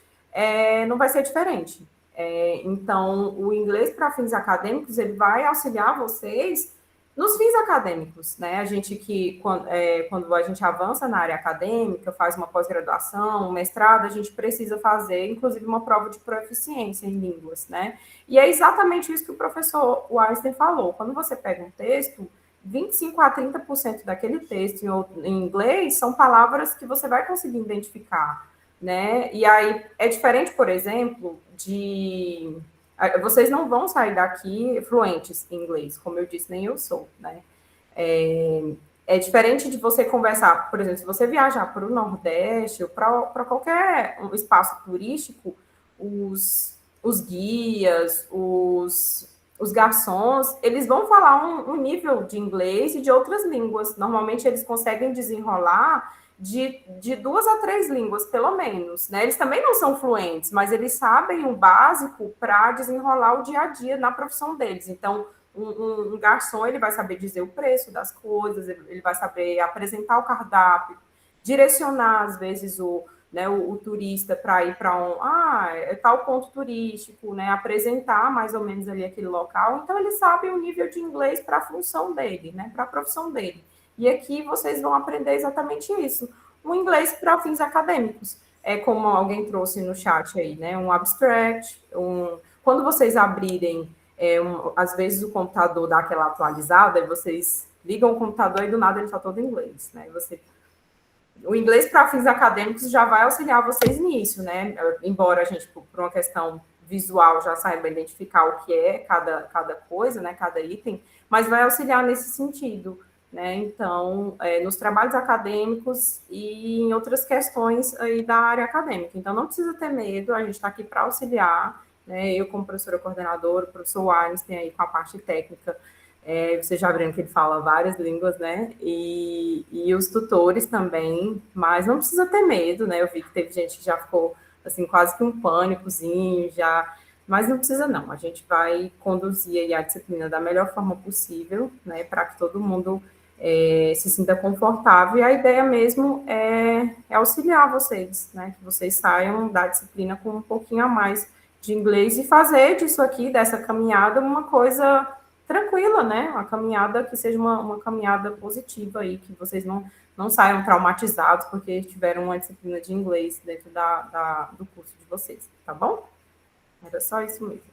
não vai ser diferente. Então, o inglês para fins acadêmicos, ele vai auxiliar vocês nos fins acadêmicos, né? A gente quando a gente avança na área acadêmica, faz uma pós-graduação, um mestrado, a gente precisa fazer, inclusive, uma prova de proficiência em línguas, né? E é exatamente isso que o professor Einstein falou. Quando você pega um texto, 25% a 30% daquele texto em inglês são palavras que você vai conseguir identificar, né? E aí é diferente, por exemplo, vocês não vão sair daqui fluentes em inglês, como eu disse, nem eu sou, né? É diferente de você conversar, por exemplo, se você viajar para o Nordeste ou para qualquer espaço turístico, os guias, os garçons, eles vão falar um nível de inglês e de outras línguas. Normalmente eles conseguem desenrolar de 2 a 3 línguas, pelo menos, né? Eles também não são fluentes, mas eles sabem o básico para desenrolar o dia a dia na profissão deles. Então, um garçom, ele vai saber dizer o preço das coisas, ele vai saber apresentar o cardápio, direcionar, às vezes, o turista para ir para tal ponto turístico, né? Apresentar mais ou menos ali aquele local. Então, ele sabe o nível de inglês para a função dele, né? Para a profissão dele. E aqui vocês vão aprender exatamente isso. O inglês para fins acadêmicos. É como alguém trouxe no chat aí, né? Um abstract. Quando vocês abrirem, às vezes o computador dá aquela atualizada e vocês ligam o computador e do nada ele está todo em inglês, né? O inglês para fins acadêmicos já vai auxiliar vocês nisso, né? Embora a gente, por uma questão visual, já saiba identificar o que é cada coisa, né? Cada item, mas vai auxiliar nesse sentido, né? Então, nos trabalhos acadêmicos e em outras questões aí da área acadêmica. Então, não precisa ter medo, a gente está aqui para auxiliar, né? Eu, como professora coordenadora, o professor Einstein aí com a parte técnica, vocês já viram que ele fala várias línguas, né? E os tutores também, mas não precisa ter medo, né? Eu vi que teve gente que já ficou, assim, quase que um pânicozinho, mas não precisa não, a gente vai conduzir aí a disciplina da melhor forma possível, né? Para que todo mundo se sinta confortável, e a ideia mesmo é auxiliar vocês, né? Que vocês saiam da disciplina com um pouquinho a mais de inglês e fazer disso aqui, dessa caminhada, uma coisa tranquila, né? Uma caminhada que seja uma caminhada positiva aí, que vocês não saiam traumatizados porque tiveram uma disciplina de inglês dentro do curso de vocês, tá bom? Era só isso mesmo.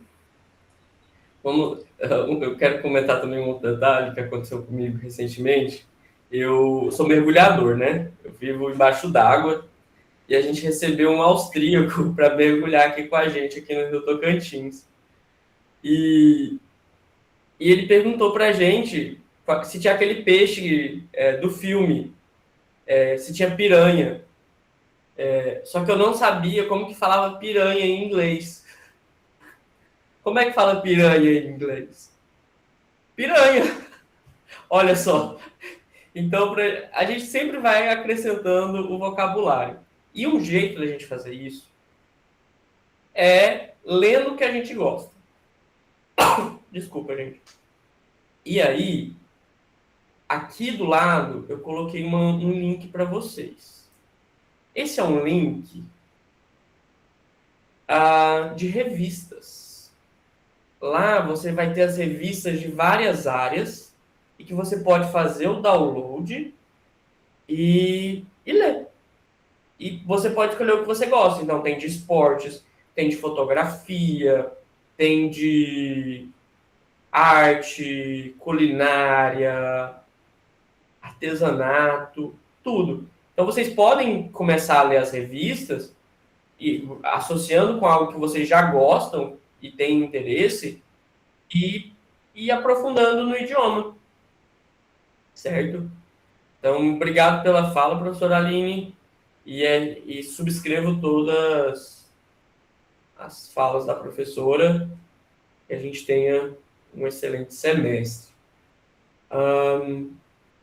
Eu quero comentar também um outro detalhe que aconteceu comigo recentemente. Eu sou mergulhador, né? Eu vivo embaixo d'água e a gente recebeu um austríaco para mergulhar aqui com a gente, aqui no Rio Tocantins. E ele perguntou para a gente se tinha aquele peixe do filme, se tinha piranha. Só que eu não sabia como que falava piranha em inglês. Como é que fala piranha em inglês? Piranha! Olha só. Então, a gente sempre vai acrescentando o vocabulário. E um jeito da gente fazer isso é lendo o que a gente gosta. Desculpa, gente. E aí, aqui do lado, eu coloquei um link para vocês. Esse é um link de revistas. Lá você vai ter as revistas de várias áreas e que você pode fazer o download e ler. E você pode escolher o que você gosta. Então, tem de esportes, tem de fotografia, tem de arte, culinária, artesanato, tudo. Então, vocês podem começar a ler as revistas e associando com algo que vocês já gostam e têm interesse e aprofundando no idioma. Certo? Então, obrigado pela fala, professora Aline, e subscrevo todas as falas da professora, que a gente tenha um excelente semestre.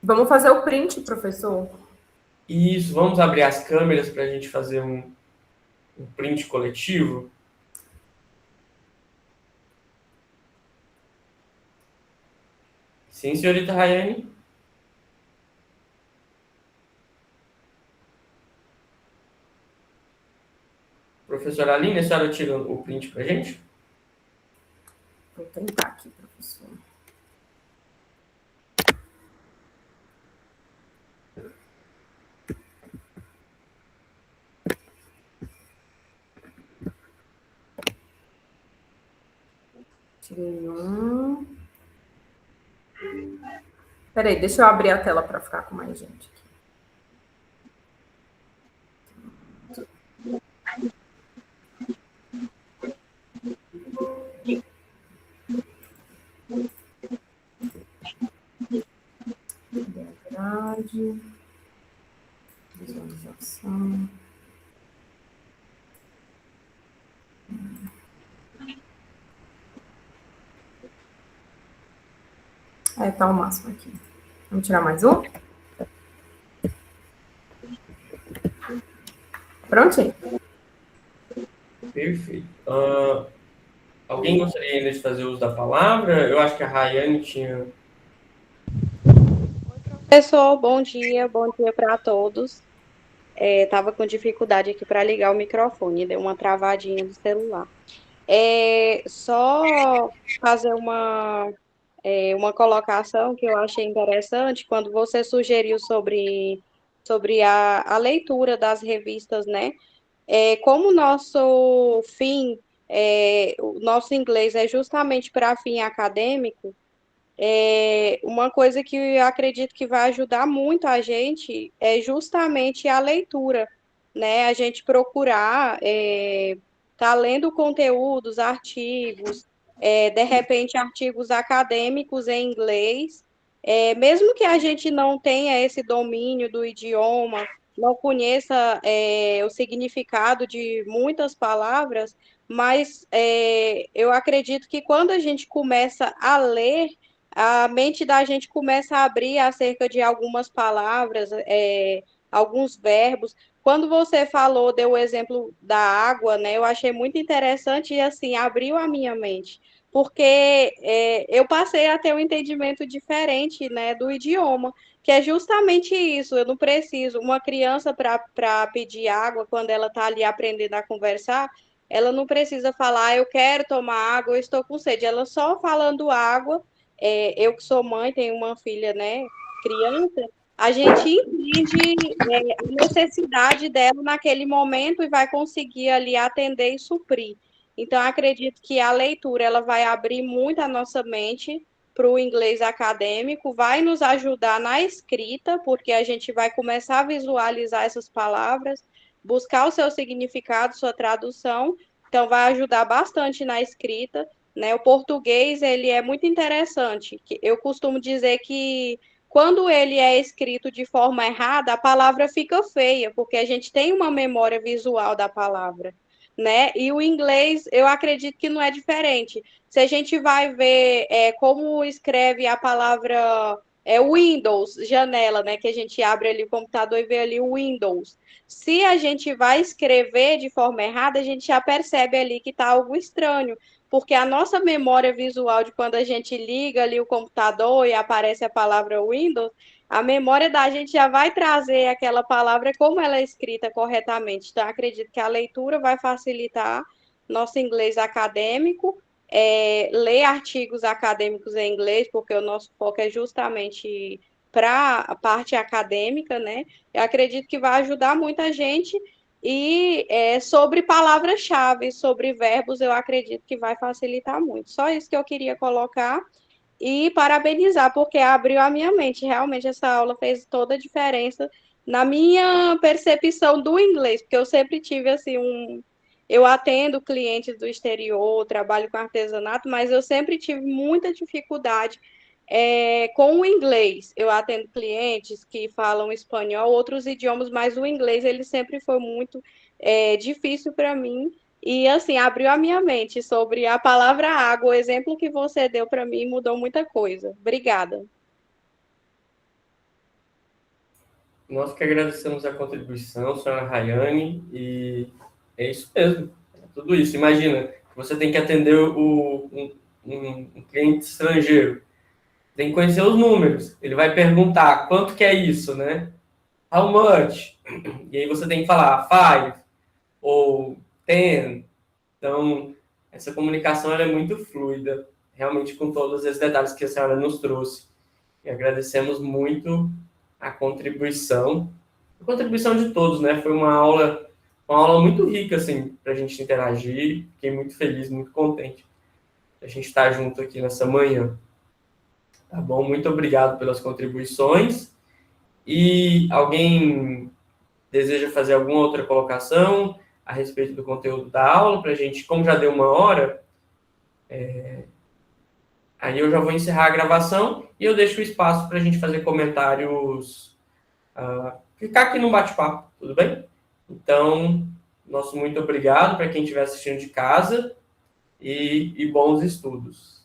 Vamos fazer o print, professor? Isso, vamos abrir as câmeras para a gente fazer um print coletivo. Sim, senhorita Rayane? Professora Aline, a senhora tira o print para a gente? Vou tentar aqui, professor. Tirei um. Peraí, deixa eu abrir a tela para ficar com mais gente aqui. Grade, visualização. Tá o máximo aqui. Vamos tirar mais um? Prontinho. Perfeito. Alguém gostaria ainda de fazer uso da palavra? Eu acho que a Rayane tinha... Pessoal, bom dia para todos. Estava com dificuldade aqui para ligar o microfone, deu uma travadinha do celular. Só fazer uma colocação que eu achei interessante, quando você sugeriu sobre a leitura das revistas, né? Como o nosso fim, o nosso inglês é justamente para fim acadêmico, uma coisa que eu acredito que vai ajudar muito a gente é justamente a leitura, né? A gente procurar tá lendo conteúdos, artigos, de repente artigos acadêmicos em inglês, mesmo que a gente não tenha esse domínio do idioma, não conheça o significado de muitas palavras, mas eu acredito que quando a gente começa a ler, a mente da gente começa a abrir acerca de algumas palavras, alguns verbos. Quando você falou, deu o exemplo da água, né? Eu achei muito interessante e, assim, abriu a minha mente. Porque eu passei a ter um entendimento diferente, né, do idioma, que é justamente isso. Eu não preciso. Uma criança, para pedir água, quando ela está ali aprendendo a conversar, ela não precisa falar, eu quero tomar água, eu estou com sede. Ela só falando água, eu que sou mãe, tenho uma filha, né, criança, a gente entende a necessidade dela naquele momento e vai conseguir ali atender e suprir. Então, acredito que a leitura ela vai abrir muito a nossa mente para o inglês acadêmico, vai nos ajudar na escrita, porque a gente vai começar a visualizar essas palavras, buscar o seu significado, sua tradução, então vai ajudar bastante na escrita, né? O português, ele é muito interessante. Eu costumo dizer que quando ele é escrito de forma errada, a palavra fica feia, porque a gente tem uma memória visual da palavra, né? E o inglês, eu acredito que não é diferente. Se a gente vai ver como escreve a palavra é Windows, janela, né? Que a gente abre ali o computador e vê ali o Windows. Se a gente vai escrever de forma errada, a gente já percebe ali que está algo estranho, porque a nossa memória visual de quando a gente liga ali o computador e aparece a palavra Windows, a memória da gente já vai trazer aquela palavra como ela é escrita corretamente. Então, acredito que a leitura vai facilitar nosso inglês acadêmico, ler artigos acadêmicos em inglês, porque o nosso foco é justamente para a parte acadêmica, né? Eu acredito que vai ajudar muita gente. E sobre palavras-chave, sobre verbos, eu acredito que vai facilitar muito. Só isso que eu queria colocar e parabenizar, porque abriu a minha mente. Realmente, essa aula fez toda a diferença na minha percepção do inglês, porque eu sempre tive assim eu atendo clientes do exterior, trabalho com artesanato, mas eu sempre tive muita dificuldade com o inglês. Eu atendo clientes que falam espanhol, outros idiomas, mas o inglês ele sempre foi muito difícil para mim. E assim, abriu a minha mente sobre a palavra água. O exemplo que você deu para mim mudou muita coisa. Obrigada. Nós que agradecemos a contribuição, senhora Rayane, e é isso mesmo, é tudo isso. Imagina, você tem que atender um cliente estrangeiro, tem que conhecer os números, ele vai perguntar quanto que é isso, né? How much? E aí você tem que falar 5 ou 10. Então, essa comunicação ela é muito fluida, realmente com todos esses detalhes que a senhora nos trouxe. E agradecemos muito a contribuição de todos, né? Foi uma aula muito rica, assim, para a gente interagir. Fiquei muito feliz, muito contente de a gente estar junto aqui nessa manhã. Tá bom? Muito obrigado pelas contribuições. E alguém deseja fazer alguma outra colocação a respeito do conteúdo da aula, para a gente, como já deu 1 hora, aí eu já vou encerrar a gravação e eu deixo o espaço para a gente fazer comentários, ficar aqui no bate-papo, tudo bem? Então, nosso muito obrigado para quem estiver assistindo de casa e bons estudos.